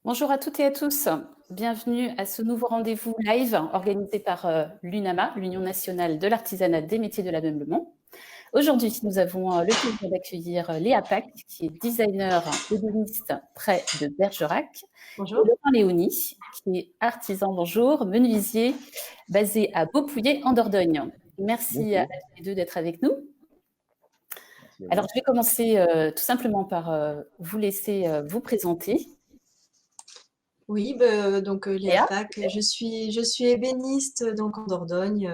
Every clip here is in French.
Bonjour à toutes et à tous. Bienvenue à ce nouveau rendez-vous live organisé par l'UNAMA, l'Union nationale de l'artisanat des métiers de l'ameublement. Aujourd'hui, nous avons le plaisir d'accueillir Léa Pack, qui est designer ébéniste près de Bergerac, et Bonjour. Laurent Léoni, qui est artisan, bonjour, menuisier, basé à Beaupouillet en Dordogne. Merci à Bonjour. tous les deux d'être avec nous. Merci à Alors, vous. je vais commencer tout simplement par vous laisser vous présenter. Oui, Léa Léa, Pack, je suis ébéniste donc en Dordogne,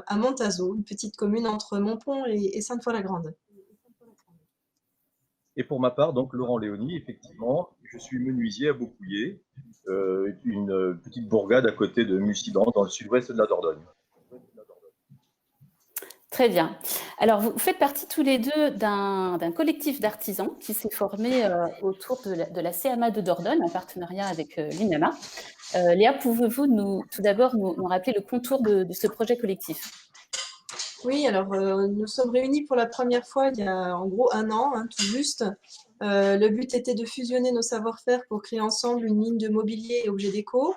à Montazo, une petite commune entre Montpont et Sainte-Foy-la-Grande. Et pour ma part, donc Laurent Léoni, effectivement, je suis menuisier à Beaupouillet, une petite bourgade à côté de Mussidan, dans le sud-ouest de la Dordogne. très bien. Alors, vous faites partie tous les deux d'un collectif d'artisans qui s'est formé autour de la CMA de Dordogne, en partenariat avec l'UNAMA. Léa, pouvez-vous tout d'abord nous rappeler le contour de ce projet collectif? Oui, alors nous sommes réunis pour la première fois il y a en gros un an, hein, tout juste. Le but était de fusionner nos savoir-faire pour créer ensemble une ligne de mobilier et objets déco.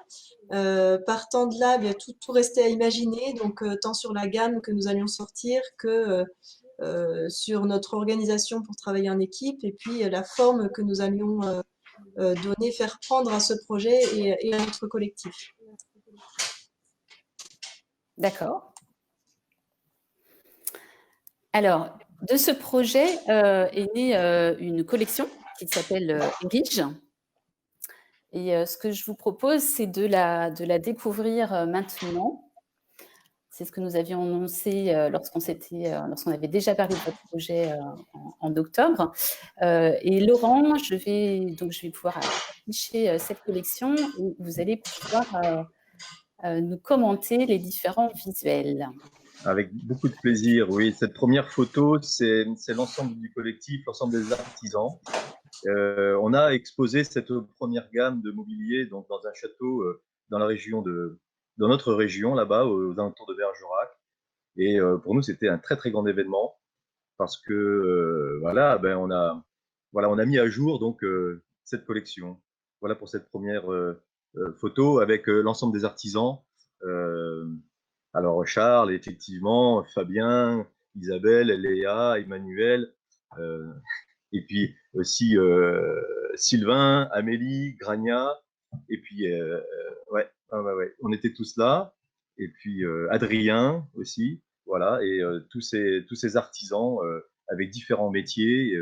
Partant de là, bien, tout restait à imaginer, donc tant sur la gamme que nous allions sortir que sur notre organisation pour travailler en équipe et puis la forme que nous allions donner, faire prendre à ce projet et à notre collectif. D'accord. Alors, de ce projet est née une collection qui s'appelle Erige. Et ce que je vous propose, c'est de la découvrir maintenant. C'est ce que nous avions annoncé lorsqu'on avait déjà parlé de votre projet en octobre. Et Laurent, je vais pouvoir afficher cette collection et vous allez pouvoir nous commenter les différents visuels. Avec beaucoup de plaisir, oui. Cette première photo, c'est l'ensemble du collectif, l'ensemble des artisans. On a exposé cette première gamme de mobilier donc, dans un château dans notre région, là-bas, aux alentours de Bergerac. Et pour nous, c'était un très, très grand événement parce que on a mis à jour donc cette collection. Voilà pour cette première photo avec l'ensemble des artisans. Euh, alors Charles, effectivement, Fabien, Isabelle, Léa, Emmanuel, euh, et puis aussi Sylvain, Amélie, Grania, et puis on était tous là, et puis Adrien aussi, voilà, et tous ces artisans avec différents métiers,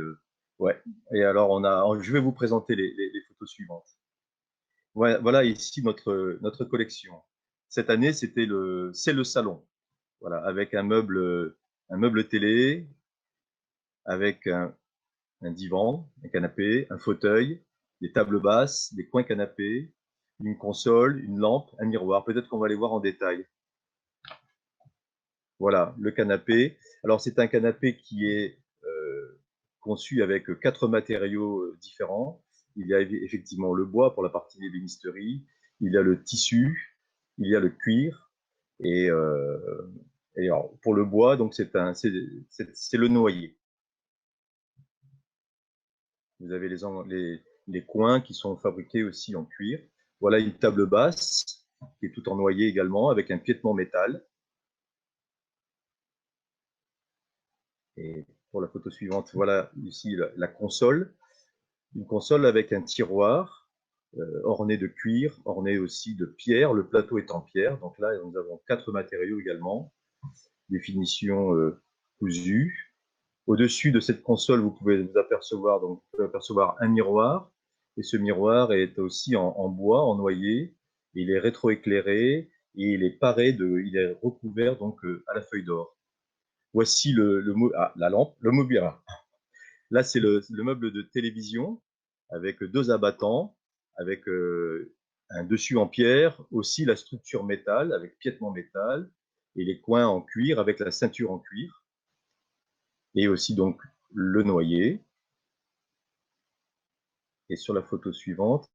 ouais. Et alors je vais vous présenter les photos suivantes. Voilà ici notre collection. Cette année, c'est le salon, voilà, avec un meuble télé, avec un divan, un canapé, un fauteuil, des tables basses, des coins canapés, une console, une lampe, un miroir. Peut-être qu'on va les voir en détail. Voilà, le canapé. Alors, c'est un canapé qui est conçu avec 4 matériaux différents. Il y a effectivement le bois pour la partie ébénisterie, il y a le tissu, il y a le cuir, et, alors, pour le bois, donc c'est le noyer. Vous avez les coins qui sont fabriqués aussi en cuir. Voilà une table basse qui est tout en noyer également avec un piétement métal. Et pour la photo suivante, voilà ici la console. Une console avec un tiroir orné de cuir, orné aussi de pierre. Le plateau est en pierre. Donc là, nous avons 4 matériaux également. Des finitions cousues. Au-dessus de cette console, vous pouvez apercevoir un miroir. Et ce miroir est aussi en bois, en noyer. Il est rétroéclairé et il est recouvert donc à la feuille d'or. Voici la lampe, le mobilier. Là, c'est le meuble de télévision avec 2 abattants, avec un dessus en pierre, aussi la structure métal avec piétement métal et les coins en cuir avec la ceinture en cuir. Et aussi donc le noyer. Et sur la photo suivante,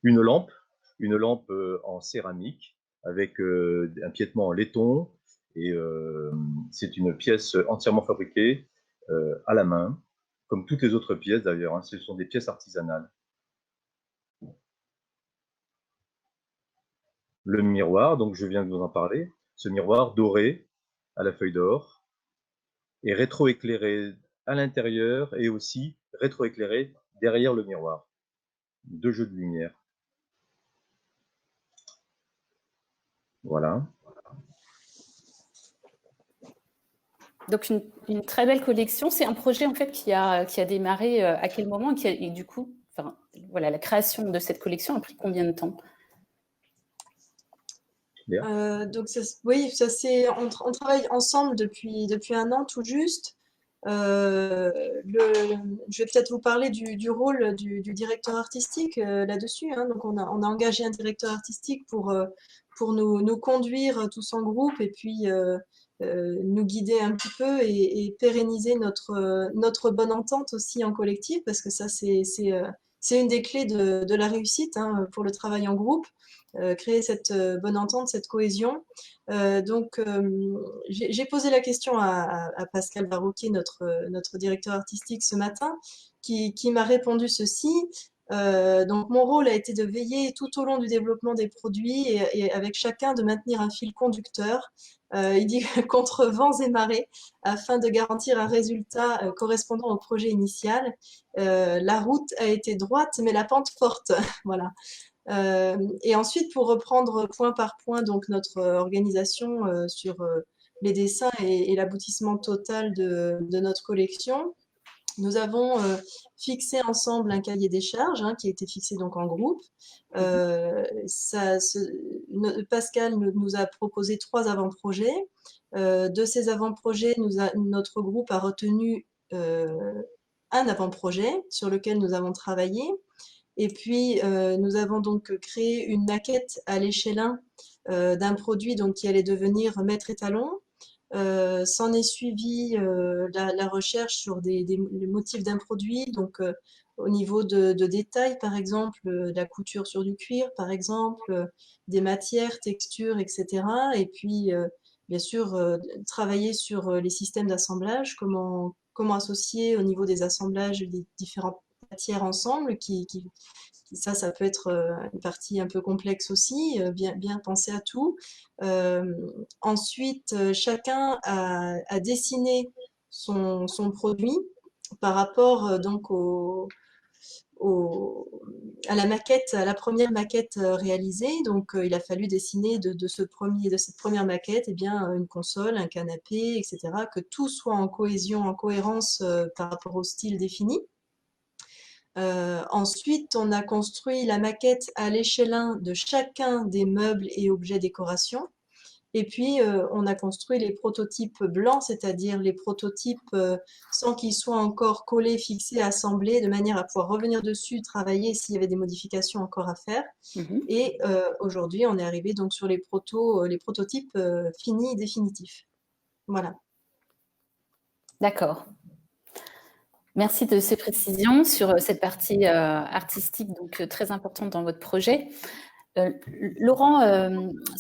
une lampe en céramique avec un piétement en laiton. Et c'est une pièce entièrement fabriquée à la main, comme toutes les autres pièces d'ailleurs. Hein, ce sont des pièces artisanales. le miroir, donc je viens de vous en parler, ce miroir doré à la feuille d'or, et rétroéclairé à l'intérieur et aussi rétroéclairé derrière le miroir. 2 jeux de lumière. Voilà. Donc une très belle collection. C'est un projet en fait qui a démarré à quel moment et du coup, enfin, voilà, la création de cette collection a pris combien de temps? Donc oui, on travaille ensemble depuis 1 an tout juste. Je vais peut-être vous parler du rôle du directeur artistique là-dessus, hein. Donc on a engagé un directeur artistique pour nous conduire tous en groupe et puis nous guider un petit peu et pérenniser notre bonne entente aussi en collectif, parce que ça c'est une des clés de la réussite, hein, pour le travail en groupe. Créer cette bonne entente, cette cohésion. Donc, j'ai posé la question à Pascal Barroquet, notre directeur artistique, ce matin, qui m'a répondu ceci. Donc, mon rôle a été de veiller tout au long du développement des produits et avec chacun de maintenir un fil conducteur. Il dit contre vents et marées, afin de garantir un résultat correspondant au projet initial. La route a été droite, mais la pente forte. Voilà. Et ensuite, pour reprendre point par point donc notre organisation sur les dessins et l'aboutissement total de notre collection, nous avons fixé ensemble un cahier des charges, hein, qui a été fixé donc en groupe. Pascal nous a proposé 3 avant-projets. De ces avant-projets, notre groupe a retenu un avant-projet sur lequel nous avons travaillé. Et puis, nous avons donc créé une maquette à l'échelle 1 d'un produit donc, qui allait devenir maître étalon. S'en est suivi la recherche sur les motifs d'un produit, donc au niveau de détails, par exemple, la couture sur du cuir, par exemple, des matières, textures, etc. Et puis, bien sûr, travailler sur les systèmes d'assemblage, comment associer au niveau des assemblages les différentes matières ensemble, ça peut être une partie un peu complexe aussi, bien penser à tout. Ensuite, chacun a dessiné son produit par rapport donc à la maquette, à la première maquette réalisée. Donc, il a fallu dessiner de cette première maquette, eh bien, une console, un canapé, etc., que tout soit en cohésion, en cohérence par rapport au style défini. Ensuite, on a construit la maquette à l'échelle 1 de chacun des meubles et objets décoration. Et puis, on a construit les prototypes blancs, c'est-à-dire les prototypes sans qu'ils soient encore collés, fixés, assemblés, de manière à pouvoir revenir dessus, travailler s'il y avait des modifications encore à faire. Et aujourd'hui, on est arrivé donc sur les prototypes finis et définitifs. Voilà. D'accord. Merci de ces précisions sur cette partie artistique, donc très importante dans votre projet. Laurent,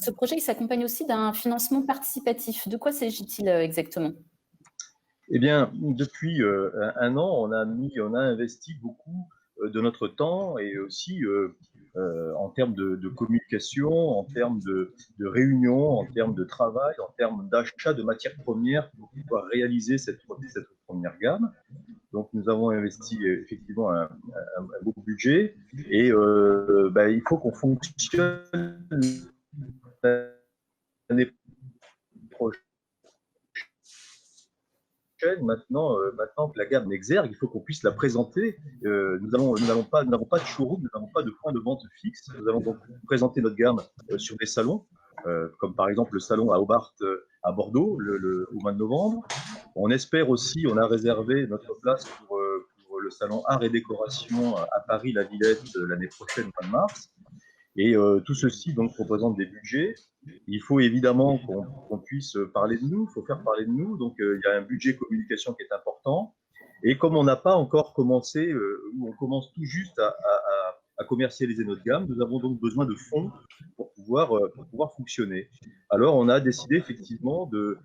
ce projet il s'accompagne aussi d'un financement participatif. De quoi s'agit-il exactement? Eh bien, depuis 1 an, on a investi beaucoup de notre temps et aussi en termes de communication, en termes de réunion, en termes de travail, en termes d'achat de matières premières pour pouvoir réaliser cette première gamme. Donc, nous avons investi effectivement un beau budget et il faut qu'on fonctionne l'année prochaine. Maintenant que la gamme exergue, il faut qu'on puisse la présenter. Nous n'avons pas de showroom, nous n'avons pas de point de vente fixe. Nous allons donc présenter notre gamme sur des salons, comme par exemple le salon à Hobart à Bordeaux au mois de novembre. On espère aussi, on a réservé notre place pour le salon Art et Décoration à Paris, la Villette, l'année prochaine, au mois de mars. Et tout ceci donc représente des budgets. Il faut évidemment qu'on puisse parler de nous, il faut faire parler de nous. Donc il y a un budget communication qui est important. Et comme on n'a pas encore commencé, ou on commence tout juste à commercialiser notre gamme, nous avons donc besoin de fonds pour pouvoir fonctionner. Alors on a décidé effectivement de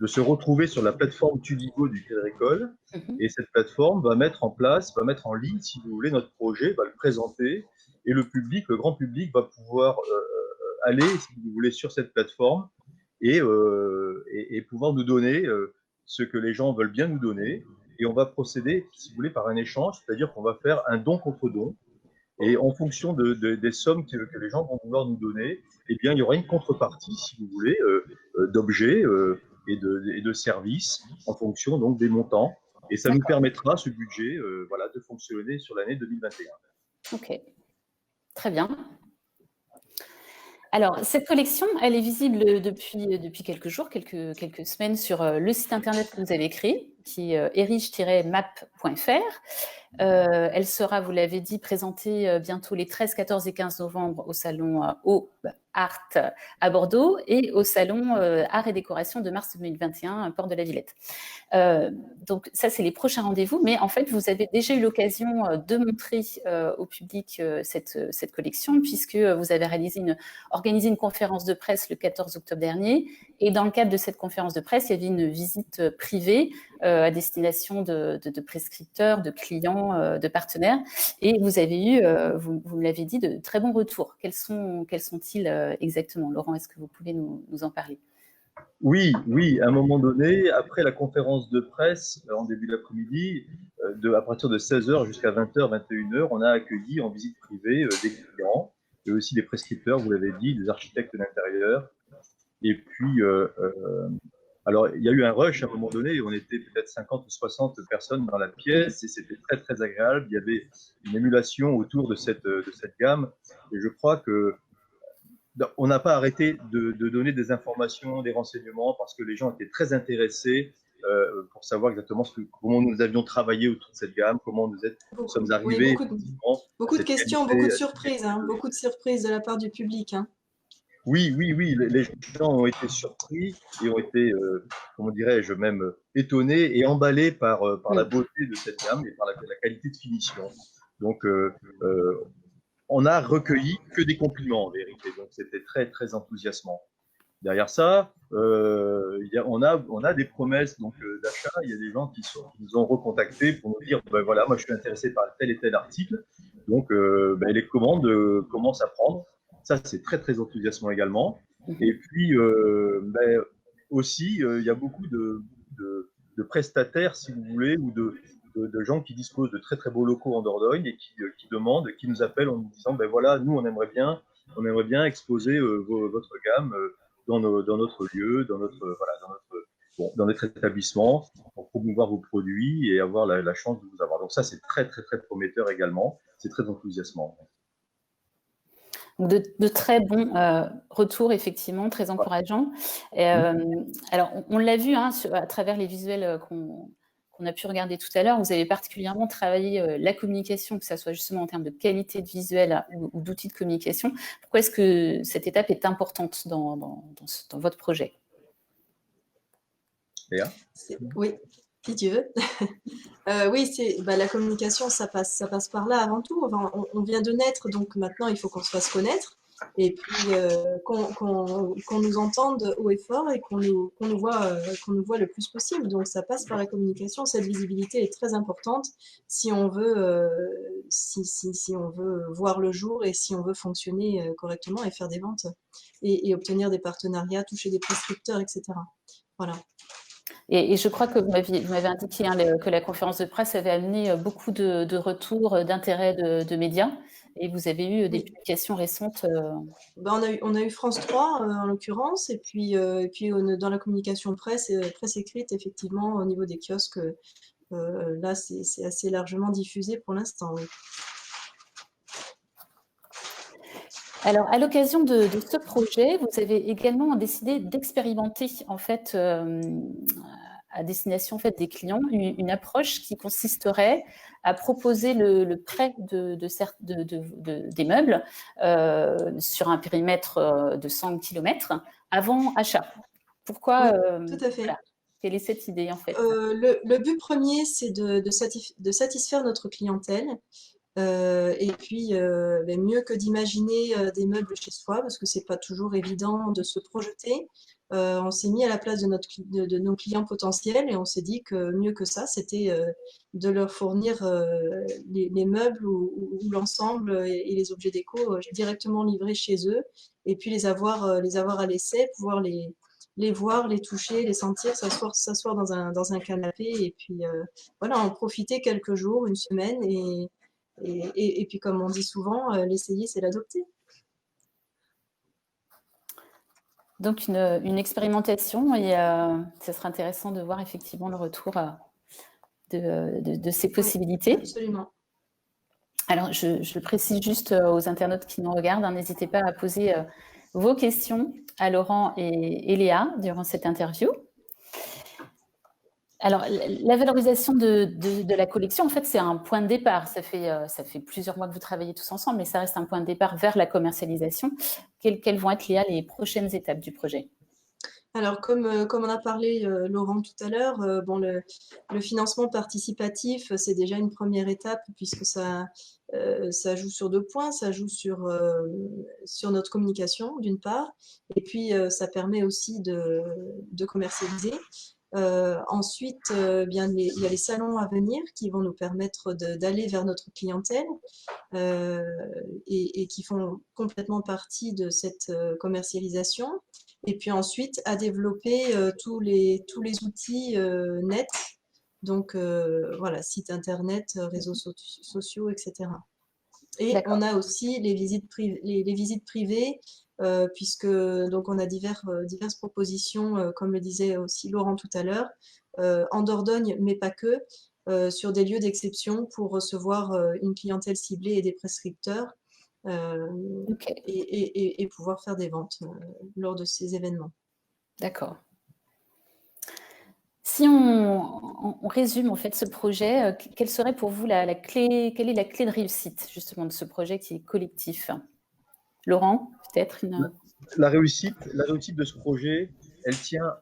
se retrouver sur la plateforme Tudigo du Crédit Agricole. Et cette plateforme va mettre en ligne, si vous voulez, notre projet, va le présenter et le public, le grand public, va pouvoir aller, si vous voulez, sur cette plateforme et pouvoir nous donner ce que les gens veulent bien nous donner. Et on va procéder, si vous voulez, par un échange, c'est-à-dire qu'on va faire un don contre don. Et en fonction des sommes que les gens vont vouloir nous donner, eh bien, il y aura une contrepartie, si vous voulez, d'objets et de services en fonction donc des montants. Et ça nous permettra, ce budget, voilà, de fonctionner sur l'année 2021. Ok, très bien. Alors, cette collection, elle est visible depuis quelques jours, quelques semaines sur le site internet que vous avez créé, qui est erige-map.fr. Elle sera, vous l'avez dit, présentée bientôt les 13, 14 et 15 novembre au salon Art à Bordeaux et au salon Art et Décoration de mars 2021 à Port de la Villette. Donc ça, c'est les prochains rendez-vous, mais en fait, vous avez déjà eu l'occasion de montrer au public cette collection, puisque vous avez organisé une conférence de presse le 14 octobre dernier, et dans le cadre de cette conférence de presse, il y avait une visite privée à destination de prescripteurs, de clients, de partenaires, et vous avez eu, vous me l'avez dit, de très bons retours. Quels sont-ils exactement? Laurent, est-ce que vous pouvez nous en parler? Oui, à un moment donné, après la conférence de presse, en début d'après-midi, à partir de 16h jusqu'à 20h, 21h, on a accueilli en visite privée des clients, et aussi des prescripteurs, vous l'avez dit, des architectes d'intérieur. Et puis, alors, il y a eu un rush à un moment donné, on était peut-être 50 ou 60 personnes dans la pièce, et c'était très, très agréable. Il y avait une émulation autour de cette gamme, et je crois que on n'a pas arrêté de donner des informations, des renseignements, parce que les gens étaient très intéressés pour savoir exactement comment nous avions travaillé autour de cette gamme, comment nous sommes arrivés. Oui, beaucoup de questions, beaucoup de surprises, beaucoup de surprises de la part du public. Oui, les gens ont été surpris et ont été, comment dirais-je, même étonnés et emballés par la beauté de cette gamme et par la qualité de finition. Donc, on a recueilli que des compliments en vérité, donc c'était très très enthousiasmant. Derrière ça, on a des promesses d'achat. Il y a des gens qui nous ont recontactés pour nous dire voilà, moi je suis intéressé par tel et tel article, donc les commandes commencent à prendre. Ça c'est très très enthousiasmant également. Et puis aussi il y a beaucoup de prestataires, si vous voulez, ou de gens qui disposent de très très beaux locaux en Dordogne et qui demandent, qui nous appellent en nous disant voilà, nous on aimerait bien exposer votre gamme dans notre lieu, dans notre établissement, pour promouvoir vos produits et avoir la chance de vous avoir. Donc ça, c'est très, très, très prometteur également. C'est très enthousiasmant. De très bons retours, effectivement, très encourageants. Alors, on l'a vu à travers les visuels qu'on a pu regarder tout à l'heure, vous avez particulièrement travaillé la communication, que ce soit justement en termes de qualité de visuel ou d'outils de communication. Pourquoi est-ce que cette étape est importante dans votre projet? Léa ? Oui, si tu veux. Oui, la communication, ça passe par là avant tout. Enfin, on vient de naître, donc maintenant, il faut qu'on se fasse connaître. Et puis qu'on nous entende haut et fort et qu'on nous voit le plus possible. Donc ça passe par la communication. Cette visibilité est très importante si on veut si on veut voir le jour et si on veut fonctionner correctement et faire des ventes et obtenir des partenariats, toucher des prescripteurs, etc. Voilà. Et je crois que vous m'avez indiqué que la conférence de presse avait amené beaucoup de retours d'intérêt de médias. Et vous avez eu des publications récentes on a eu France 3 en l'occurrence, et puis dans la communication presse écrite, effectivement, au niveau des kiosques, là c'est assez largement diffusé pour l'instant. Oui. Alors, à l'occasion de ce projet, vous avez également décidé d'expérimenter en fait à destination en fait, des clients une approche qui consisterait à proposer le prêt des meubles sur un périmètre de 100 km avant achat. Pourquoi tout à fait. Voilà. Quelle est cette idée en fait le but premier, c'est de satisfaire notre clientèle. Et puis, mieux que d'imaginer des meubles chez soi, parce que c'est pas toujours évident de se projeter. on s'est mis à la place de nos clients potentiels et on s'est dit que mieux que ça, c'était de leur fournir les meubles ou l'ensemble et les objets déco directement livrés chez eux et puis les avoir à l'essai, pouvoir les voir, les toucher, les sentir, s'asseoir dans un canapé et puis voilà, en profiter quelques jours, une semaine et puis comme on dit souvent, l'essayer c'est l'adopter. Donc une expérimentation et ça sera intéressant de voir effectivement le retour de ces possibilités. Oui, absolument. Alors je précise juste aux internautes qui nous regardent, n'hésitez pas à poser vos questions à Laurent et Léa durant cette interview. Alors, la valorisation de la collection, en fait, c'est un point de départ. Ça fait plusieurs mois que vous travaillez tous ensemble, mais ça reste un point de départ vers la commercialisation. Quelles vont être, Léa, les prochaines étapes du projet? Alors, comme on a parlé, Laurent, tout à l'heure, bon, le financement participatif, c'est déjà une première étape puisque ça joue sur 2 points. Ça joue sur notre communication, d'une part, et puis ça permet aussi de commercialiser. Ensuite, bien, il y a les salons à venir qui vont nous permettre d'aller vers notre clientèle et qui font complètement partie de cette commercialisation. Et puis ensuite, à développer tous les outils nets, donc voilà, site internet, réseaux sociaux, etc. Et on a aussi les visites privées, puisque donc on a diverses propositions, comme le disait aussi Laurent tout à l'heure, en Dordogne, mais pas que, sur des lieux d'exception pour recevoir une clientèle ciblée et des prescripteurs, et pouvoir faire des ventes lors de ces événements. D'accord. Si on résume en fait ce projet, quelle serait pour vous la clé, quelle est la clé de réussite justement de ce projet qui est collectif? Laurent, peut-être La réussite de ce projet, elle tient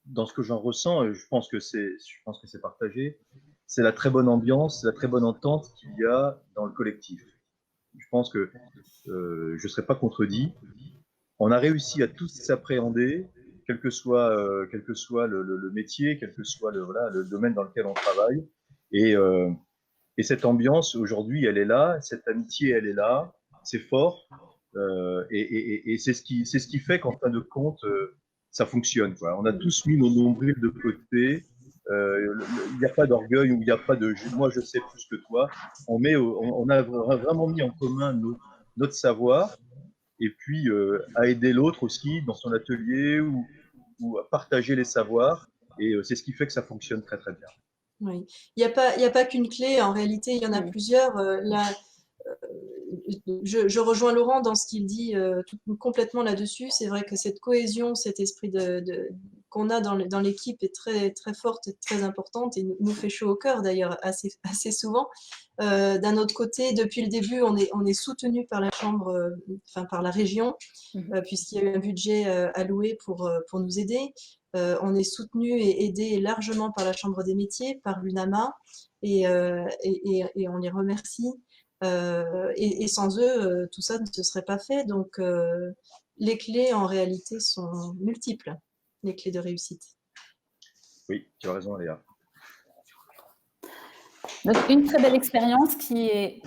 dans ce que j'en ressens, et je pense que c'est partagé, c'est la très bonne ambiance, la très bonne entente qu'il y a dans le collectif. Je pense que je ne serai pas contredit. On a réussi à tous s'appréhender, quel que soit le métier, quel que soit le domaine dans lequel on travaille. Et cette ambiance, aujourd'hui, elle est là, cette amitié, elle est là, c'est fort. Et c'est ce qui fait qu'en fin de compte, ça fonctionne, quoi. On a tous mis nos nombrils de côté. Il n'y a pas d'orgueil ou il n'y a pas de moi je sais plus que toi. On a vraiment mis en commun notre savoir et puis à aider l'autre aussi dans son atelier ou à partager les savoirs. Et c'est ce qui fait que ça fonctionne très très bien. Oui, il n'y a pas qu'une clé. En réalité, il y en a plusieurs. Je rejoins Laurent dans ce qu'il dit complètement là-dessus. C'est vrai que cette cohésion, cet esprit qu'on a dans l'équipe est très, très forte et très importante et nous fait chaud au cœur d'ailleurs assez souvent. D'un autre côté, depuis le début, on est soutenu par la Chambre, par la région, puisqu'il y a eu un budget alloué pour nous aider. On est soutenu et aidé largement par la Chambre des métiers, par l'UNAMA, et on les remercie. Et sans eux, tout ça ne se serait pas fait. Donc, les clés, en réalité, sont multiples, les clés de réussite. Oui, tu as raison, Léa. Donc, une très belle expérience qui est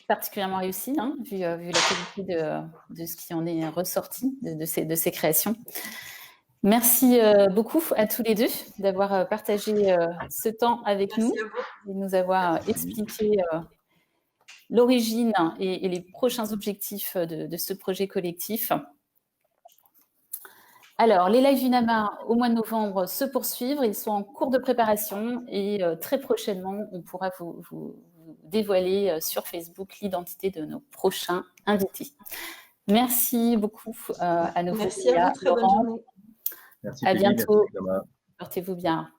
particulièrement réussie, vu la qualité de ce qui en est ressorti de ces créations. Merci beaucoup à tous les deux d'avoir partagé ce temps avec nous et de nous avoir expliqué l'origine et les prochains objectifs de ce projet collectif. Alors, les lives UNAMA au mois de novembre se poursuivent. Ils sont en cours de préparation et très prochainement, on pourra vous dévoiler sur Facebook l'identité de nos prochains invités. Merci beaucoup à nos Merci à vous, très bonne journée. Merci, à Peggy, bientôt. merci, portez-vous bien.